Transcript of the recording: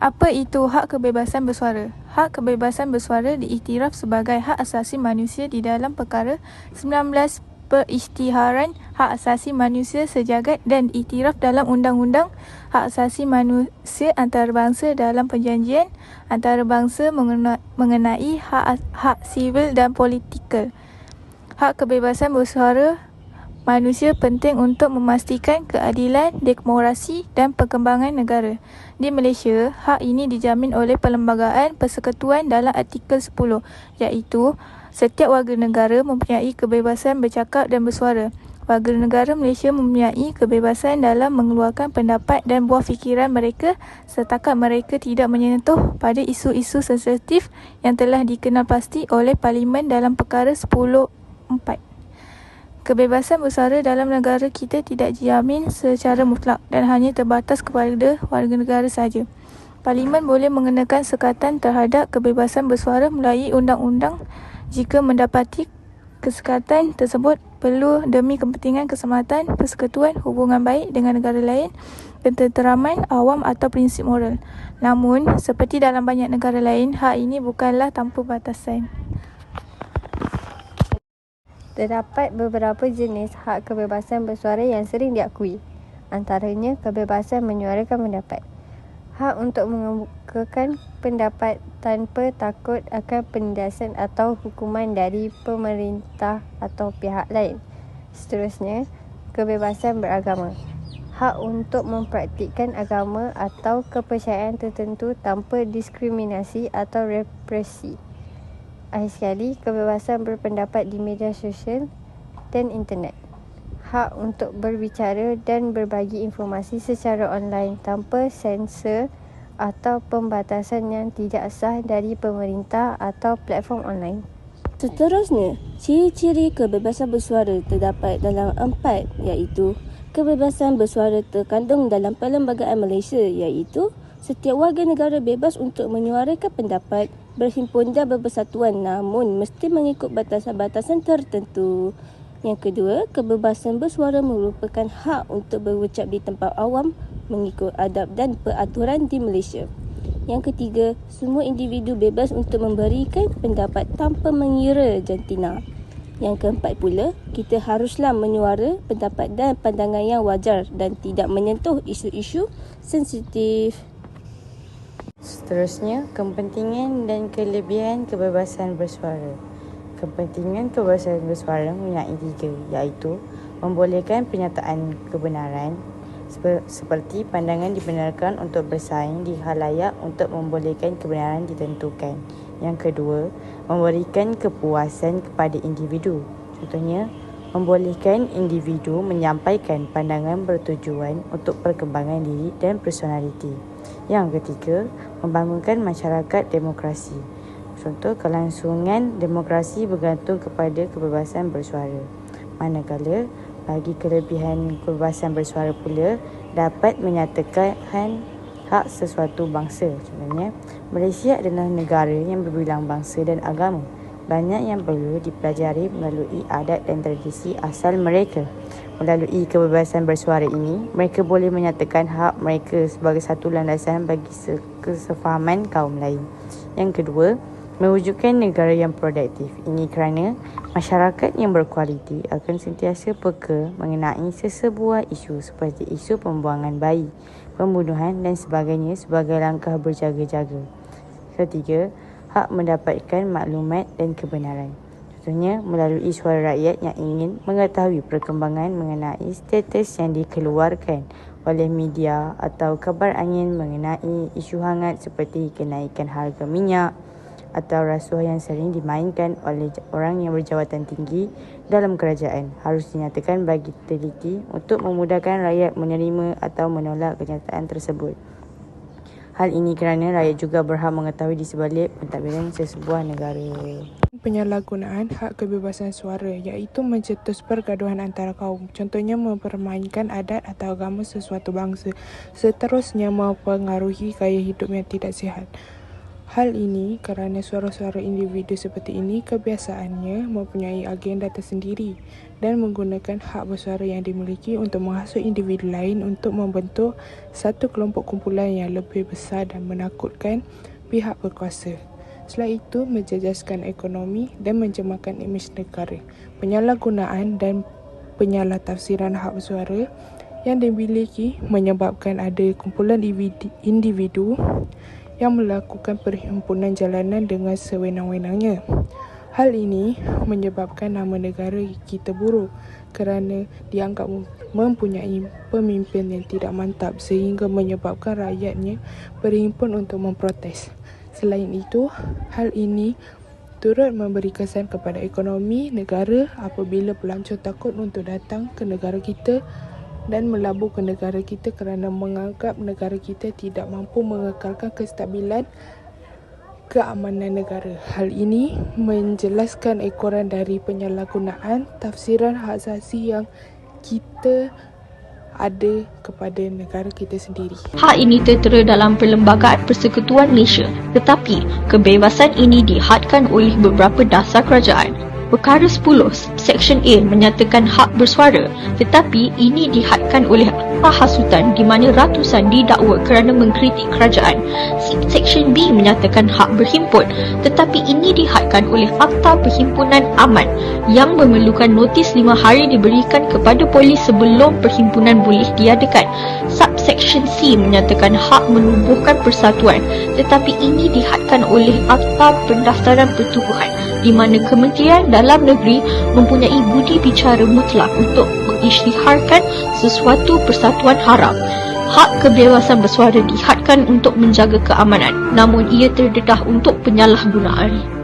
Apa itu hak kebebasan bersuara? Hak kebebasan bersuara diiktiraf sebagai hak asasi manusia di dalam perkara 19 Perisytiharan Hak Asasi Manusia Sejagat dan diiktiraf dalam Undang-Undang Hak Asasi Manusia Antarabangsa dalam Perjanjian Antarabangsa mengenai hak sivil dan politikal. Hak kebebasan bersuara manusia penting untuk memastikan keadilan, demokrasi dan perkembangan negara. Di Malaysia, hak ini dijamin oleh Perlembagaan Persekutuan dalam Artikel 10, iaitu setiap warga negara mempunyai kebebasan bercakap dan bersuara. Warga negara Malaysia mempunyai kebebasan dalam mengeluarkan pendapat dan buah fikiran mereka setakat mereka tidak menyentuh pada isu-isu sensitif yang telah dikenal pasti oleh Parlimen dalam Perkara 10(4). Kebebasan bersuara dalam negara kita tidak dijamin secara mutlak dan hanya terbatas kepada warga negara sahaja. Parlimen boleh mengenakan sekatan terhadap kebebasan bersuara melalui undang-undang jika mendapati kesekatan tersebut perlu demi kepentingan keselamatan, persekutuan, hubungan baik dengan negara lain, ketenteraman awam atau prinsip moral. Namun, seperti dalam banyak negara lain, hak ini bukanlah tanpa batasan. Terdapat beberapa jenis hak kebebasan bersuara yang sering diakui. Antaranya, kebebasan menyuarakan pendapat. Hak untuk mengemukakan pendapat tanpa takut akan penindasan atau hukuman dari pemerintah atau pihak lain. Seterusnya, kebebasan beragama. Hak untuk mempraktikkan agama atau kepercayaan tertentu tanpa diskriminasi atau represi. Akhir sekali, kebebasan berpendapat di media sosial dan internet. Hak untuk berbicara dan berbagi informasi secara online tanpa sensor atau pembatasan yang tidak sah dari pemerintah atau platform online. Seterusnya, ciri-ciri kebebasan bersuara terdapat dalam 4, iaitu kebebasan bersuara terkandung dalam Perlembagaan Malaysia, iaitu setiap warga negara bebas untuk menyuarakan pendapat, berhimpun dan berpersatuan, namun mesti mengikut batasan-batasan tertentu. Yang kedua, kebebasan bersuara merupakan hak untuk berucap di tempat awam mengikut adab dan peraturan di Malaysia. Yang ketiga, semua individu bebas untuk memberikan pendapat tanpa mengira jantina. Yang keempat pula, kita haruslah menyuara pendapat dan pandangan yang wajar dan tidak menyentuh isu-isu sensitif. Seterusnya, kepentingan dan kelebihan kebebasan bersuara. Kepentingan kebebasan bersuara mempunyai 3, iaitu membolehkan penyataan kebenaran seperti pandangan dibenarkan untuk bersaing di khalayak untuk membolehkan kebenaran ditentukan. Yang kedua, memberikan kepuasan kepada individu. Contohnya, membolehkan individu menyampaikan pandangan bertujuan untuk perkembangan diri dan personaliti. Yang ketiga, membangunkan masyarakat demokrasi. Contoh, kelangsungan demokrasi bergantung kepada kebebasan bersuara. Manakala, bagi kelebihan kebebasan bersuara pula, dapat menyatakan hak sesuatu bangsa. Contohnya, Malaysia adalah negara yang berbilang bangsa dan agama. Banyak yang perlu dipelajari melalui adat dan tradisi asal mereka. Melalui kebebasan bersuara ini, mereka boleh menyatakan hak mereka sebagai satu landasan bagi kesefahaman kaum lain. Yang kedua, mewujudkan negara yang produktif. Ini kerana masyarakat yang berkualiti akan sentiasa peka mengenai sesebuah isu seperti isu pembuangan bayi, pembunuhan dan sebagainya sebagai langkah berjaga-jaga. Ketiga, hak mendapatkan maklumat dan kebenaran. Contohnya, melalui suara rakyat yang ingin mengetahui perkembangan mengenai status yang dikeluarkan oleh media atau kabar angin mengenai isu hangat seperti kenaikan harga minyak atau rasuah yang sering dimainkan oleh orang yang berjawatan tinggi dalam kerajaan harus dinyatakan bagi teliti untuk memudahkan rakyat menerima atau menolak kenyataan tersebut. Hal ini kerana rakyat juga berhak mengetahui di sebalik pentadbiran sesebuah negara. Penyalahgunaan hak kebebasan suara iaitu mencetus pergaduhan antara kaum, contohnya mempermainkan adat atau agama sesuatu bangsa, seterusnya mempengaruhi gaya hidup yang tidak sihat. Hal ini kerana suara-suara individu seperti ini kebiasaannya mempunyai agenda tersendiri dan menggunakan hak bersuara yang dimiliki untuk menghasut individu lain untuk membentuk satu kelompok kumpulan yang lebih besar dan menakutkan pihak berkuasa. Selain itu, menjejaskan ekonomi dan mencemarkan imej negara. Penyalahgunaan dan penyalahtafsiran hak bersuara yang dimiliki menyebabkan ada kumpulan individu yang melakukan perhimpunan jalanan dengan sewenang-wenangnya. Hal ini menyebabkan nama negara kita buruk kerana dianggap mempunyai pemimpin yang tidak mantap sehingga menyebabkan rakyatnya berhimpun untuk memprotes. Selain itu, hal ini turut memberi kesan kepada ekonomi negara apabila pelancong takut untuk datang ke negara kita dan melabur ke negara kita kerana menganggap negara kita tidak mampu mengekalkan kestabilan keamanan negara. Hal ini menjelaskan ekoran dari penyalahgunaan tafsiran hak asasi yang kita ada kepada negara kita sendiri. Hak ini tertera dalam Perlembagaan Persekutuan Malaysia, tetapi kebebasan ini dihadkan oleh beberapa dasar kerajaan. Perkara 10 Seksyen A menyatakan hak bersuara, tetapi ini dihadkan oleh Akta Hasutan di mana ratusan didakwa kerana mengkritik kerajaan. Seksyen B menyatakan hak berhimpun, tetapi ini dihadkan oleh Akta Perhimpunan Aman yang memerlukan notis 5 hari diberikan kepada polis sebelum perhimpunan boleh diadakan. Subseksyen C menyatakan hak menubuhkan persatuan, tetapi ini dihadkan oleh Akta Pendaftaran Pertubuhan di mana Kementerian Dalam Negeri mempunyai budi bicara mutlak untuk mengisytiharkan sesuatu persatuan haram. Hak kebebasan bersuara dihadkan untuk menjaga keamanan, namun ia terdedah untuk penyalahgunaan.